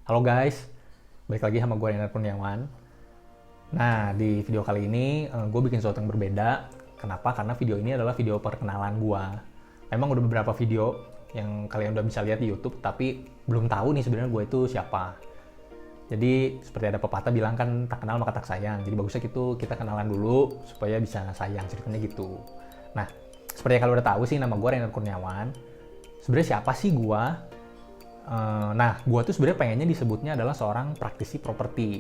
Halo guys, balik lagi sama gue Renar Kurniawan. Nah, di video kali ini gue bikin sesuatu yang berbeda. Kenapa? Karena video ini adalah video perkenalan gue. Memang udah beberapa video yang kalian udah bisa lihat di YouTube, tapi belum tahu nih sebenarnya gue itu siapa. Jadi seperti ada pepatah bilang kan, tak kenal maka tak sayang. Jadi bagusnya gitu kita kenalan dulu supaya bisa sayang, ceritanya gitu. Nah, seperti yang kalian udah tahu sih, nama gue Renar Kurniawan. Sebenarnya siapa sih gue? Nah, gue tuh sebenarnya pengennya disebutnya adalah seorang praktisi properti.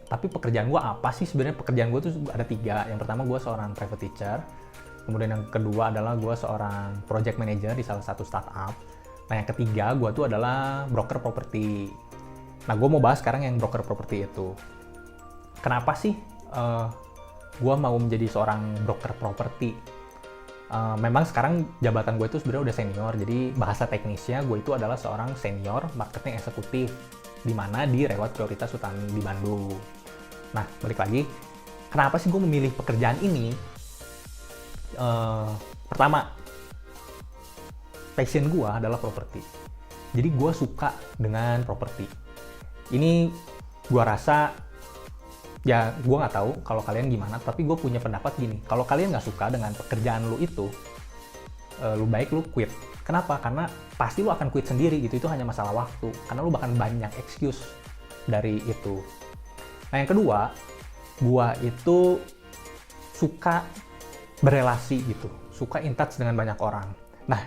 Tapi pekerjaan gue apa sih? Sebenarnya pekerjaan gue tuh ada 3. Yang pertama gue seorang private teacher. Kemudian yang kedua adalah gue seorang project manager di salah satu startup. Nah, yang ketiga gue tuh adalah broker properti. Nah, gue mau bahas sekarang yang broker properti itu. Kenapa sih gue mau menjadi seorang broker properti? Memang sekarang jabatan gue itu sebenarnya udah senior, jadi bahasa teknisnya gue itu adalah seorang senior marketing eksekutif, di mana di Reward Prioritas Hutan di Bandung. Nah, balik lagi, kenapa sih gue memilih pekerjaan ini? Pertama, passion gue adalah properti. Jadi gue suka dengan properti. Ini gue rasa, ya gue nggak tahu kalau kalian gimana, tapi gue punya pendapat gini. Kalau kalian nggak suka dengan pekerjaan lu itu, lu baik lu quit. Kenapa? Karena pasti lu akan quit sendiri gitu. Itu hanya masalah waktu. Karena lu bahkan banyak excuse dari itu. Nah, yang kedua, gue itu suka berelasi gitu. Suka in touch dengan banyak orang. Nah,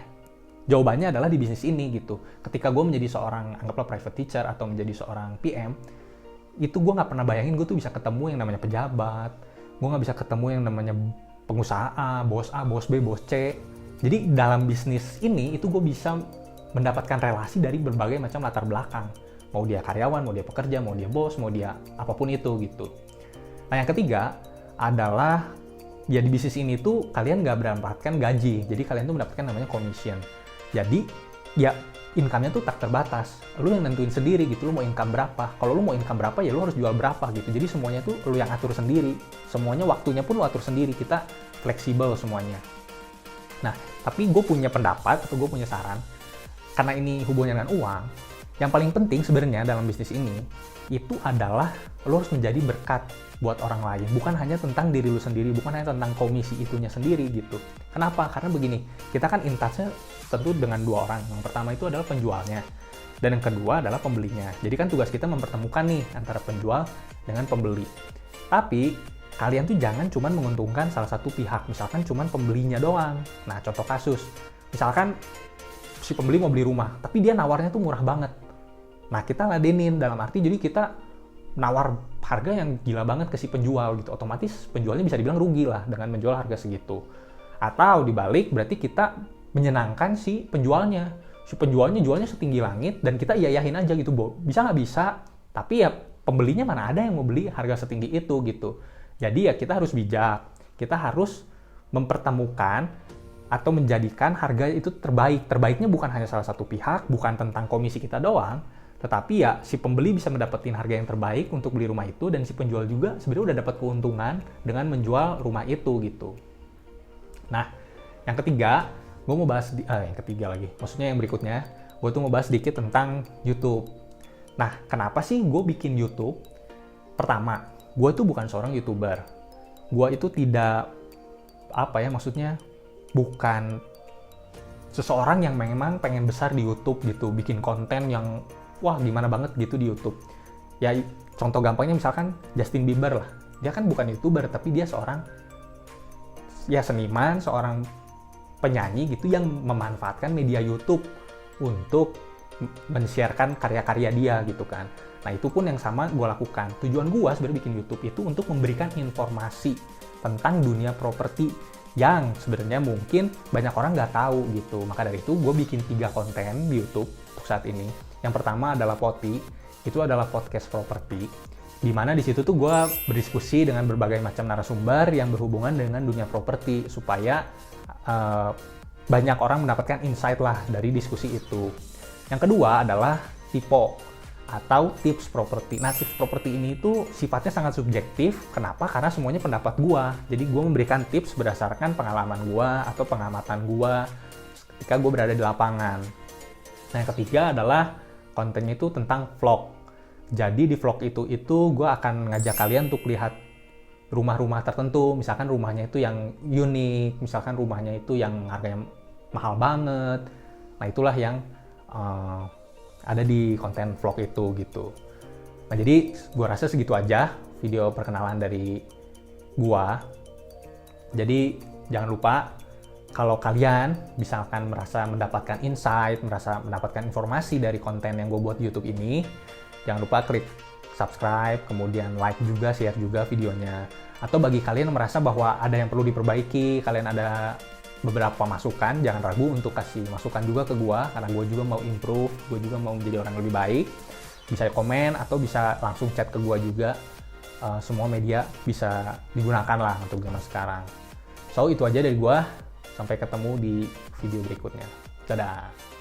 jawabannya adalah di bisnis ini gitu. Ketika gue menjadi seorang, anggaplah private teacher atau menjadi seorang PM, itu gue nggak pernah bayangin gue tuh bisa ketemu yang namanya pejabat, gue nggak bisa ketemu yang namanya pengusaha A, bos B, bos C. Jadi dalam bisnis ini itu gue bisa mendapatkan relasi dari berbagai macam latar belakang, mau dia karyawan, mau dia pekerja, mau dia bos, mau dia apapun itu gitu. Nah, yang ketiga adalah ya di bisnis ini tuh kalian nggak mendapatkan gaji, jadi kalian tuh mendapatkan namanya commission. Jadi ya income-nya tuh tak terbatas. Lu yang nentuin sendiri gitu, lu mau income berapa. Kalau lu mau income berapa, ya lu harus jual berapa gitu. Jadi semuanya tuh lu yang atur sendiri. Semuanya waktunya pun lu atur sendiri. Kita fleksibel semuanya. Nah, tapi gue punya pendapat atau gue punya saran. Karena ini hubungannya dengan uang, yang paling penting sebenarnya dalam bisnis ini, itu adalah lu harus menjadi berkat buat orang lain. Bukan hanya tentang diri lu sendiri, bukan hanya tentang komisi itunya sendiri gitu. Kenapa? Karena begini, kita kan in touch-nya tentu dengan 2 orang. Yang pertama itu adalah penjualnya, dan yang kedua adalah pembelinya. Jadi kan tugas kita mempertemukan nih antara penjual dengan pembeli. Tapi kalian tuh jangan cuma menguntungkan salah satu pihak, misalkan cuma pembelinya doang. Nah, contoh kasus, misalkan si pembeli mau beli rumah, tapi dia nawarnya tuh murah banget. Nah, kita ladenin, dalam arti jadi kita nawar harga yang gila banget ke si penjual gitu. Otomatis penjualnya bisa dibilang rugi lah dengan menjual harga segitu. Atau dibalik, berarti kita menyenangkan si penjualnya. Si penjualnya jualnya setinggi langit dan kita iyayahin aja gitu, bisa nggak bisa. Tapi ya pembelinya mana ada yang mau beli harga setinggi itu gitu. Jadi ya kita harus bijak. Kita harus mempertemukan atau menjadikan harga itu terbaik. Terbaiknya bukan hanya salah satu pihak, bukan tentang komisi kita doang, tetapi ya si pembeli bisa mendapatkan harga yang terbaik untuk beli rumah itu, dan si penjual juga sebenarnya udah dapat keuntungan dengan menjual rumah itu gitu. Nah, yang ketiga, gue mau bahas, yang ketiga lagi, maksudnya yang berikutnya, gue tuh mau bahas sedikit tentang YouTube. Nah, kenapa sih gue bikin YouTube? Pertama, gue tuh bukan seorang YouTuber. Gue itu tidak, maksudnya bukan seseorang yang memang pengen besar di YouTube gitu, bikin konten yang, wah gimana banget gitu di YouTube. Ya, contoh gampangnya misalkan Justin Bieber lah. Dia kan bukan YouTuber, tapi dia seorang ya seniman, seorang penyanyi gitu yang memanfaatkan media YouTube untuk men-sharekan karya-karya dia gitu kan. Nah, itu pun yang sama gue lakukan. Tujuan gue sebenarnya bikin YouTube itu untuk memberikan informasi tentang dunia properti yang sebenarnya mungkin banyak orang nggak tahu gitu. Maka dari itu gue bikin 3 konten di YouTube untuk saat ini. Yang pertama adalah Poti, itu adalah podcast properti, di mana di situ tuh gue berdiskusi dengan berbagai macam narasumber yang berhubungan dengan dunia properti supaya banyak orang mendapatkan insight lah dari diskusi itu. Yang kedua adalah Tipo atau tips properti. Nah, tips properti ini itu sifatnya sangat subjektif. Kenapa? Karena semuanya pendapat gue. Jadi gue memberikan tips berdasarkan pengalaman gue atau pengamatan gue ketika gue berada di lapangan. Nah, yang ketiga adalah kontennya itu tentang vlog. Jadi di vlog itu gue akan ngajak kalian untuk lihat rumah-rumah tertentu, misalkan rumahnya itu yang unik, misalkan rumahnya itu yang harganya mahal banget. Nah itulah yang ada di konten vlog itu gitu. Nah jadi gue rasa segitu aja video perkenalan dari gue. Jadi jangan lupa kalau kalian misalkan merasa mendapatkan insight, merasa mendapatkan informasi dari konten yang gue buat di YouTube ini, jangan lupa klik subscribe, kemudian like juga, share juga videonya. Atau bagi kalian yang merasa bahwa ada yang perlu diperbaiki, kalian ada beberapa masukan, jangan ragu untuk kasih masukan juga ke gue, karena gue juga mau improve, gue juga mau menjadi orang lebih baik. Bisa komen atau bisa langsung chat ke gue juga. Semua media bisa digunakan lah untuk zaman sekarang. So itu aja dari gue, sampai ketemu di video berikutnya. Dadah!